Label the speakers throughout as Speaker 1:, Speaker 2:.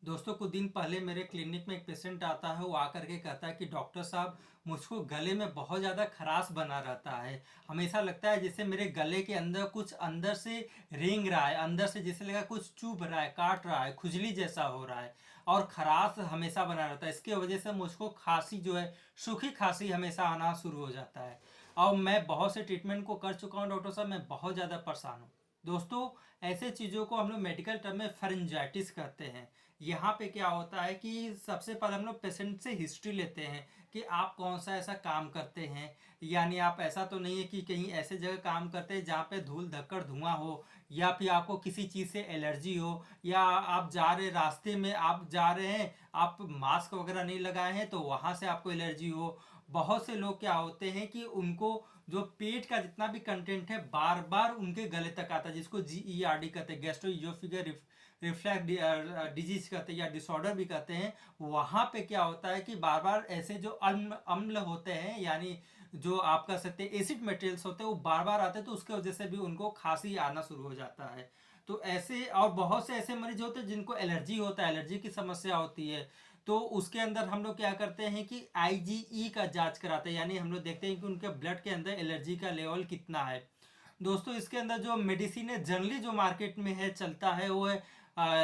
Speaker 1: दोस्तों कुछ दिन पहले मेरे क्लिनिक में एक पेशेंट आता है। वो आकर के कहता है कि डॉक्टर साहब, मुझको गले में बहुत ज़्यादा खराश बना रहता है। हमेशा लगता है जैसे मेरे गले के अंदर कुछ अंदर से रेंग रहा है, अंदर से जैसे लगा कुछ चुभ रहा है, काट रहा है, खुजली जैसा हो रहा है और खराश हमेशा बना रहता है। इसकी वजह से मुझको खांसी जो है, सूखी खांसी हमेशा आना शुरू हो जाता है। और मैं बहुत से ट्रीटमेंट को कर चुका हूँ डॉक्टर साहब, मैं बहुत ज़्यादा परेशान हूँ। दोस्तों, ऐसे चीज़ों को हम लोग मेडिकल टर्म में फेरेंजाइटिस कहते हैं। यहाँ पे क्या होता है कि सबसे पहले हम लोग पेशेंट से हिस्ट्री लेते हैं कि आप कौन सा ऐसा काम करते हैं। यानी आप ऐसा तो नहीं है कि कहीं ऐसे जगह काम करते हैं जहाँ पे धूल धक्कड़ धुआं हो, या फिर आपको किसी चीज़ से एलर्जी हो, या आप जा रहे रास्ते में आप जा रहे हैं, आप मास्क वगैरह नहीं लगाए हैं तो वहाँ से आपको एलर्जी हो। बहुत से लोग क्या होते हैं कि उनको जो पेट का जितना भी कंटेंट है बार बार उनके गले तक आता है, जिसको GERD कहते हैं, गैस्ट्रो रिफ्लैक्स डिजीज कहते हैं या डिसऑर्डर भी कहते हैं। वहां पे क्या होता है कि बार बार ऐसे जो अम्ल अम्ल होते हैं, यानी जो आप कह सकते हैं एसिड मटेरियल्स होते हैं, वो बार बार आते हैं, तो उसके वजह से भी उनको खांसी आना शुरू हो जाता है। तो ऐसे और बहुत से ऐसे मरीज होते हैं जिनको एलर्जी होता है, एलर्जी की समस्या होती है। तो उसके अंदर हम लोग क्या करते हैं कि IgE का जांच कराते हैं, यानी हम लोग देखते हैं कि उनके ब्लड के अंदर एलर्जी का लेवल कितना है। दोस्तों, इसके अंदर जो मेडिसिन है जनरली जो मार्केट में है चलता है वो है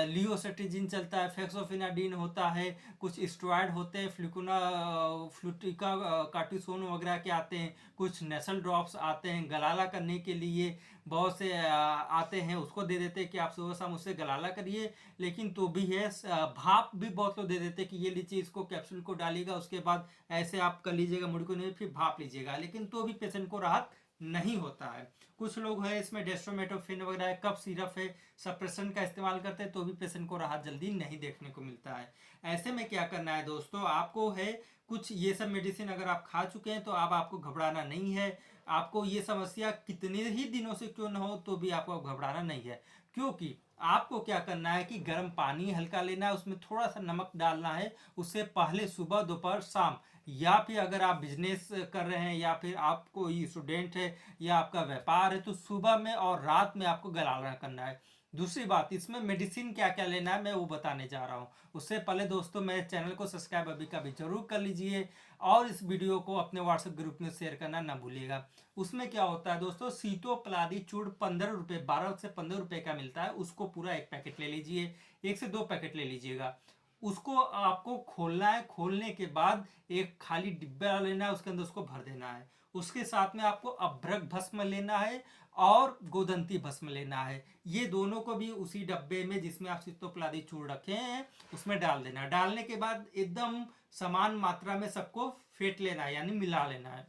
Speaker 1: लियोसेट्रिजिन चलता है, फेक्सोफिनाडिन होता है, कुछ स्टेरॉयड होते हैं, फ्लूटिका कार्टिसोन वगैरह के आते हैं, कुछ नेसल ड्रॉप्स आते हैं गलाला करने के लिए। बहुत से आते हैं, उसको दे देते हैं कि आप सुबह शाम उससे गलाला करिए। लेकिन तो भी है भाप भी बहुत लोग दे देते हैं कि ये लीजिए, इसको कैप्सूल को डालिएगा, उसके बाद ऐसे आप कर लीजिएगा, मुड़ी को नहीं, फिर भाप लीजिएगा, लेकिन तो भी पेशेंट को राहत नहीं होता है। कुछ लोग हैं इसमें डेस्ट्रोमेटोफेन वगैरह है, कफ सिरप है, सप्रेशन का इस्तेमाल करते हैं, तो भी पेशेंट को राहत जल्दी नहीं देखने को मिलता है। ऐसे में क्या करना है दोस्तों, आपको है कुछ ये सब मेडिसिन अगर आप खा चुके हैं तो अब आपको घबराना नहीं है। आपको ये समस्या कितने ही दिनों से क्यों ना हो तो भी आपको घबराना नहीं है, क्योंकि आपको क्या करना है कि गर्म पानी हल्का लेना है, उसमें थोड़ा सा नमक डालना है। उससे पहले सुबह दोपहर शाम, या फिर अगर आप बिजनेस कर रहे हैं या फिर आप कोई स्टूडेंट है या आपका व्यापार है, तो सुबह में और रात में आपको गलाना करना है। दूसरी बात, इसमें मेडिसिन क्या क्या लेना है मैं वो बताने जा रहा हूँ। उससे पहले दोस्तों, मेरे चैनल को सब्सक्राइब अभी का भी जरूर कर लीजिए और इस वीडियो को अपने व्हाट्सएप ग्रुप में शेयर करना ना भूलिएगा। उसमें क्या होता है दोस्तों, सीतोपलादी चूर्ण 15 रुपये, 12 से 15 रुपये का मिलता है, उसको पूरा एक पैकेट ले लीजिए, 1 से 2 पैकेट ले लीजिएगा। उसको आपको खोलना है, खोलने के बाद एक खाली डिब्बा लेना है, उसके अंदर उसको भर देना है। उसके साथ में आपको अभ्रक भस्म लेना है और गोदंती भस्म लेना है। ये दोनों को भी उसी डब्बे में जिसमें आप सितोपलादी चूर्ण रखे हैं उसमें डाल देना है। डालने के बाद एकदम समान मात्रा में सबको फेंट लेना है, यानी मिला लेना है।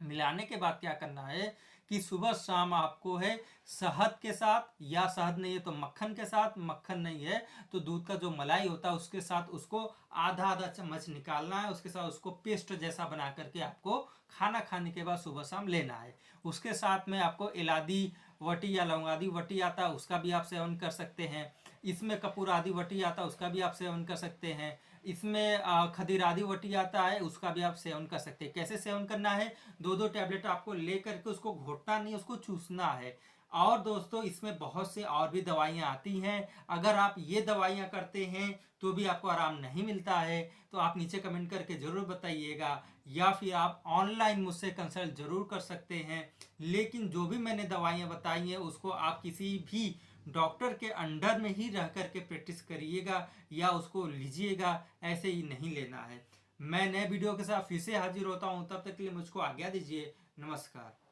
Speaker 1: मिलाने के बाद क्या करना है कि सुबह शाम आपको है शहद के साथ, या शहद नहीं है तो मक्खन के साथ, मक्खन नहीं है तो दूध का जो मलाई होता है उसके साथ उसको आधा आधा चम्मच निकालना है। उसके साथ उसको पेस्ट जैसा बना करके आपको खाना खाने के बाद सुबह शाम लेना है। उसके साथ में आपको इलादी वटी या लौंगादी वटी आता है, उसका भी आप सेवन कर सकते हैं। इसमें कपूरादी वटी आता है, उसका भी आप सेवन कर सकते हैं। इसमें खदीरादी वटी आता है, उसका भी आप सेवन कर सकते हैं। कैसे सेवन करना है, 2-2 टैबलेट आपको ले करके उसको घोटना नहीं, उसको चूसना है। और दोस्तों, इसमें बहुत से और भी दवाइयाँ आती हैं। अगर आप ये दवाइयाँ करते हैं तो भी आपको आराम नहीं मिलता है तो आप नीचे कमेंट करके ज़रूर बताइएगा, या फिर आप ऑनलाइन मुझसे कंसल्ट ज़रूर कर सकते हैं। लेकिन जो भी मैंने दवाइयाँ बताई हैं उसको आप किसी भी डॉक्टर के अंडर में ही रह करके प्रैक्टिस करिएगा या उसको लीजिएगा, ऐसे ही नहीं लेना है। मैं नए वीडियो के साथ फिर से हाजिर होता हूँ, तब तक के लिए मुझको आज्ञा दीजिए। नमस्कार।